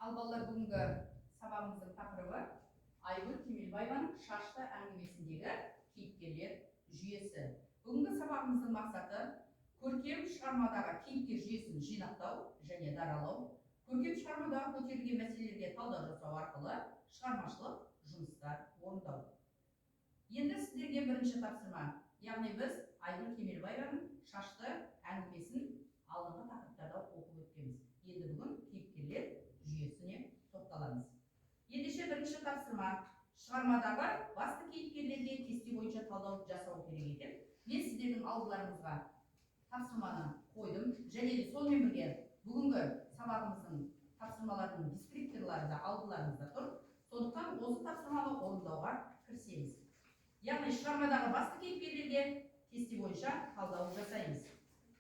Ал балалар, бүгінгі сабағымыздың тақырыбы Айгүл Кемелбаеваның шашты әңгімесіндегі кейіпкерлер жүйесі. Бүгінгі сабағымыздың мақсаты көркем шығармадағы кейіпкер жүйесін жинақтау және даралау, көркем шығармадағы көтерілген мәселелерге талдау жасау арқылы шығармашылық жұмыстар орындау. Енді сіздерге бірінші тапсырма, яғни біз Айгүл Кемелбаеваның шашты әңгімесін алдыңғы тақырыптарда оқып өткенбіз. Енді бүгін кейіпкерлер жүйесіне тоқталамыз. Ендеше бірінші тапсырма, шығармадағы басты кейіпкерлерге кесте бойынша талдау жасау керек екен. Мен сіздердің алдыларыңызға тапсырманы қойдым, және де сонымен бірге бүгінгі сабағымыздың тапсырмаларының дискрипторлары да алдыларыңызда тұр. Сондықтан осы тапсырманы орындауға кірісеміз. Яғни шығармадағы басты кейіпкерлерге кесте бойынша талдау жасаймыз.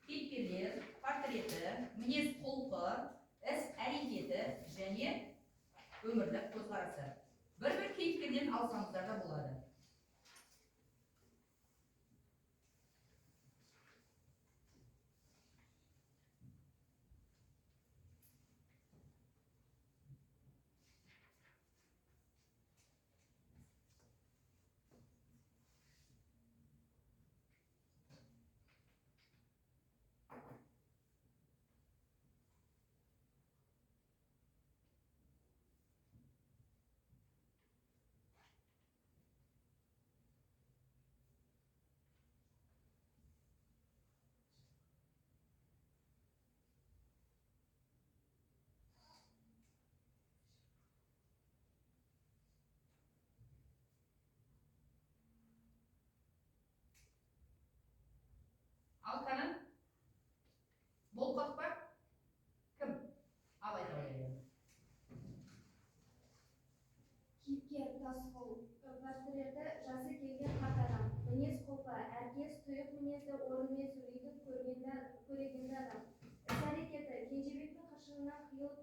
Кейіпкерлер портреті, мінез құлқы, іс әрекеті және өмірлік көзқарасы. Бір-бір кейіпкерден алсаңыздар да болады. Алқаның болқақ па? Кім? Ал айта ойлайын. Кейіпкер Тасқұл, портреті жасы келген қарт адам, мінез құлқы әркез тұйық мінезді, орнымен сөйлейді, көрегенді адам. Іс-әрекеті Кенжебектің қыршынынан қиылып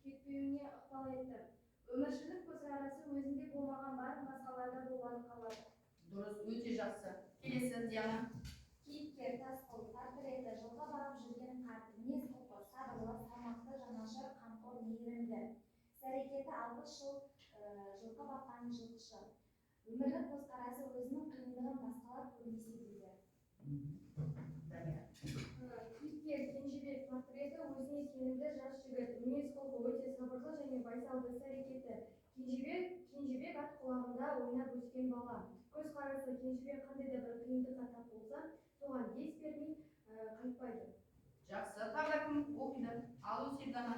кетпеуіне ықпал етті. Өміршілік көзқарасы өзінде болмаған барлық басқаларда болғаны қалады. Дұрыс, өте жақсы. Келесі, Диана. Кейіпкер Тасқұл, портреті жылға барып жүрген қарт, мінез құлқы сабырлы, салмақты, жанашыр, қамқор, мейірімді. Іс-әрекеті 60 жыл жылқы баққан жылқышы. Өмірлік көзқарасы өзінің қиындығын басқалар көрмесе дейді. Кейіпкер Кенжебек, портреті өзіне сенімді жас жігіт, мінез құлқы өте сабырлы және байсалды. Іс-әрекеті Кенжебек ат құлағында ойнап өскен бала. Көзқарасы Кенжебек қандай да бір қиындыққа тап болса, соған дес бермей қайтпайды. Жақсы, тағы да кім оқиды? Ал Өсердана.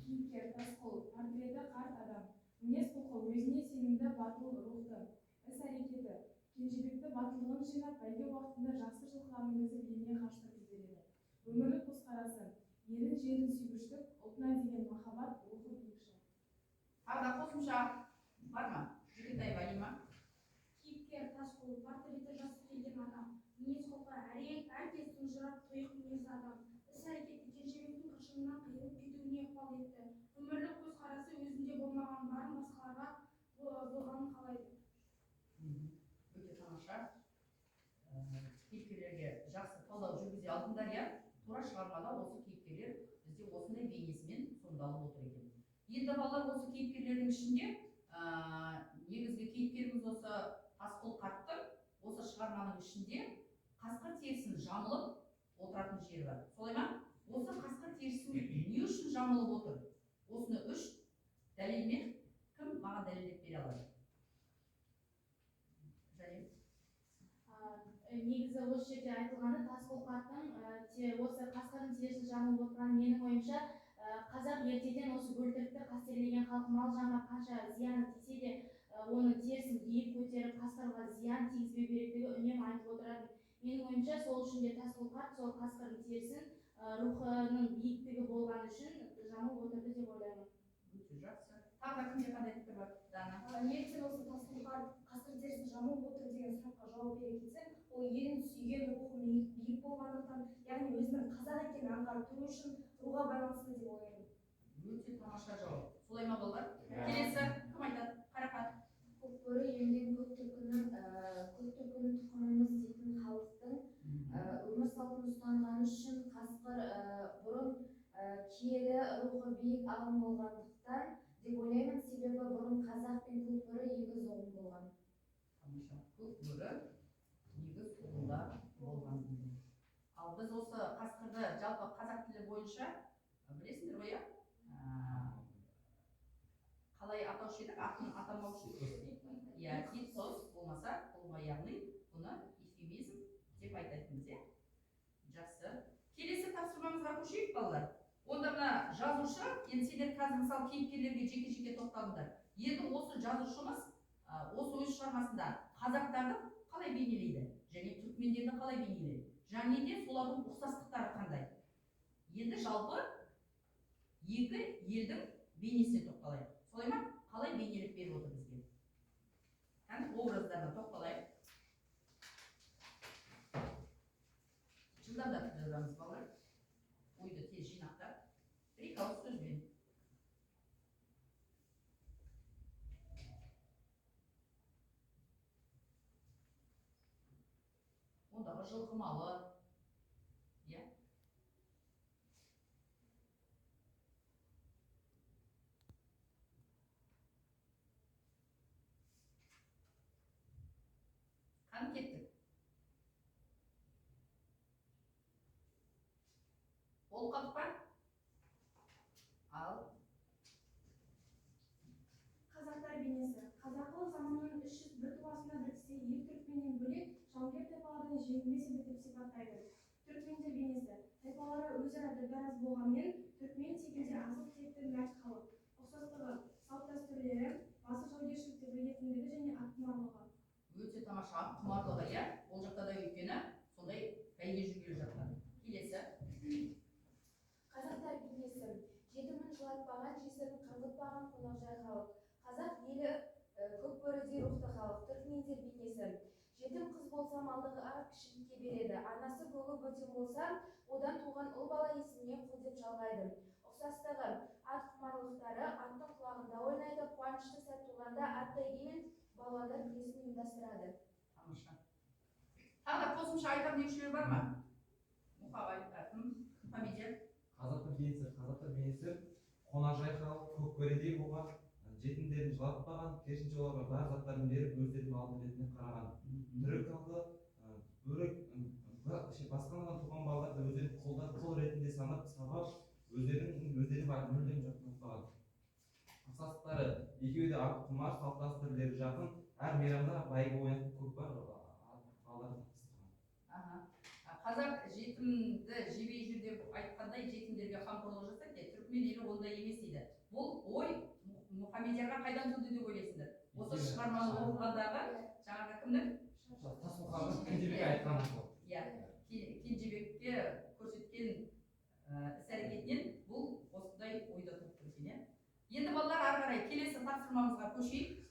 Кейіпкер Тасқұл, портреті қарт адам, мінез құлқы өзіне сенімді, батыл рухты. Іс-әрекеті Кенжебекті батылдығын жинап, бәйге уақытында жақсы жылқыға мінгізіп еліне қашты көзделеді. Өмірлік көзқарасы елін жерін сүйгіштік, ұлтына деген махаббат, рухы биікші. Тағы да қосымша бар ма? Жүкетаева Алима. Кейіпкер Тасқұл, портреті жасы келген адам, мінез құлқы әркез тұнжырап, тұйық мінезді адам. Іс-әрекеті Кенжебектің қыршынынан қиылып кетуіне ықпал етті. Өмірлік көзқарасы өзінде болмаған барын басқаларға болғанын қалайды. Өте тамаша. Кейіпкерлерге жақсы талдау жүргізе алдыңдар, я? Тура шығармада осы кейіпкерлер бізде осындай бейнесімен сомдалып отыр екен. Енді балалар, осы кейіпкерлердің ішінде негізгі кейіпкеріміз осы Тасқұл қарттың осы шығарманың ішінде қасқыр терісін жамылып отыратын жері бар. Солай ма? Осы қасқыр терісін не үшін жамылып отыр? Осыны үш дәлелмен кім маған дәлелдеп бере алады? Және негізі осы жерде айтылғаны Тасқұл қарттың осы қасқырдың терісін жамылып отырғаны менің ойымша қазақ ертеден осы бөлтірікті қастерлеген халық мал жанға қанша зияны тисе де оның терісін биік көтеріп қасқырға зиян тигізбеу керектігі үнемі айтып отырады. Менің ойымша сол үшін де Тасқұл қарт сол қасқырдың терісін рухының биіктігі болғаны үшін жамылып отырды деп ойлаймын. Өте жақсы. Тағы да кімде қандай пікір бар? Дана. Неліктен осы Тасқұл қарт қасқыр терісін жамылып отыр деген сұраққа жауап бере кетсек, ол елін сүйген рухы биік болғандықтан, яғни өзінің қазақ екенін аңғарып тұру үшін руға байланысты деп ойлаймын. Өте тамаша жауап. Солай ма балалар? Келесі кім айтады? Қарақат. Көкбөрі емген көк түлкінің тұқымымыз дейтін халықтың өмір салтын ұстанғаны үшін қасқыр бұрын киелі рухы биік ағым болғандықтан деп ойлаймын, себебі бұрын қазақ пен көкбөрі егіз ұғым болған. Тамаша. Көкбөрі егіз ұғымда болған. Ал біз осы қасқырды жалпы қазақ тілі бойынша білесіңдер ғой, иә? Қалай атаушы едік? Атын атамаушы едік. Иә, итсос болмаса, болмай, яғни бұны эвфемизм деп айтатынбыз, иә? Жақсы. Келесі тапсырмамызға көшейік, балалар. Онда мына жазушы, енді сендер қазір мысалы кейіпкерлерге жеке-жеке тоқталыңдар. Енді осы жазушымыз осы өз шығармасында қазақтарды қалай бейнелейді және түркмендерді қалай бейнелейді, және де солардың ұқсастықтары қандай. Енді жалпы екі елдің бейнесіне тоқталайық. Солай ма? Қалай бейнелеп беріп отыр бізге? Образдарына тоқталайық. Жылдам да тыңдаймыз балалар. Ойды тез жинақтап, бір-екі ауыз сөзбен. Ондағы жылқы малы, иә? Қаны кеттік. Болып қалдық па? Ал. Қазақтар бейнесі. Қазақы заманның 301 туасына біріксе, ел түркменнен бөлек жауынгер тайпалардың жеңілмес еді деп сипаттайды. Түркмендер бейнесі. Тайпалары өзара дағдарыс болғанмен, түркмен секілді асыл текті мәрт халық. Ұқсастығы, салт-дәстүрлері, басы жаугершілікте білетіндігі және атқұмарлығы. Өте тамаша, атқұмарлығы, иә? Ол жақта да өйткені сондай бәйге жүргелі жатқан. Келесі. Қазақтар бейнесі. Жетімін жылатпаған, жесірін қаңғытпаған қонақжай халық. Қазақ елі көкбөрідей рухты халық. Түркмендер бейнесі. Жетім қыз болса малдығы ап кішілікке береді. Анасы көгі бөтен болса, одан туған ұл бала есіміне құл деп жалғайды. Ұқсастығы, ат құмарлықтары аттың құлағында ойнайды. Қуанышты сәт туғанда ат бәйгемен балуандар күресін ұйымдастырады. Тамаша. Тағы да қосымша айтар деушілер бар ма? Мұқабай, Хамидия. Қазақтар бейнесі қонақжай халық, көкбөрідей болған, жетімдерін жылатпаған, керісінше оларға бар заттарын беріп, өздерінің алдын ретіне қараған. Түрік халқы бөрік басқанадан туған балаларды өздерін құл ретінде санап, сабап, өздерінің бар мүлдем жатпаған. Ұқсастықтары екеуі де атқұмар, салт-дәстүрлері жақын, әр мейрамда бәйге ойнатып көкпар балаларды тапсырған. Қазақ жетімді жебей жүр деп айтқандай жетімдерге қамқорлық жасайды, түркмен елі ондай емес дейді. Бұл ой Мұхамедияға қайдан туды деп ойлайсыңдар? Осы шығарманы оқығандағы жаңағы кімнің? Тасмұқаның Кенжебекке айтқан. Иә, Кенжебекке көрсеткен іс-әрекетінен бұл осындай ойда туып тұр екен, иә? Енді балалар ары қарай келесі тапсырмамызға көшейік.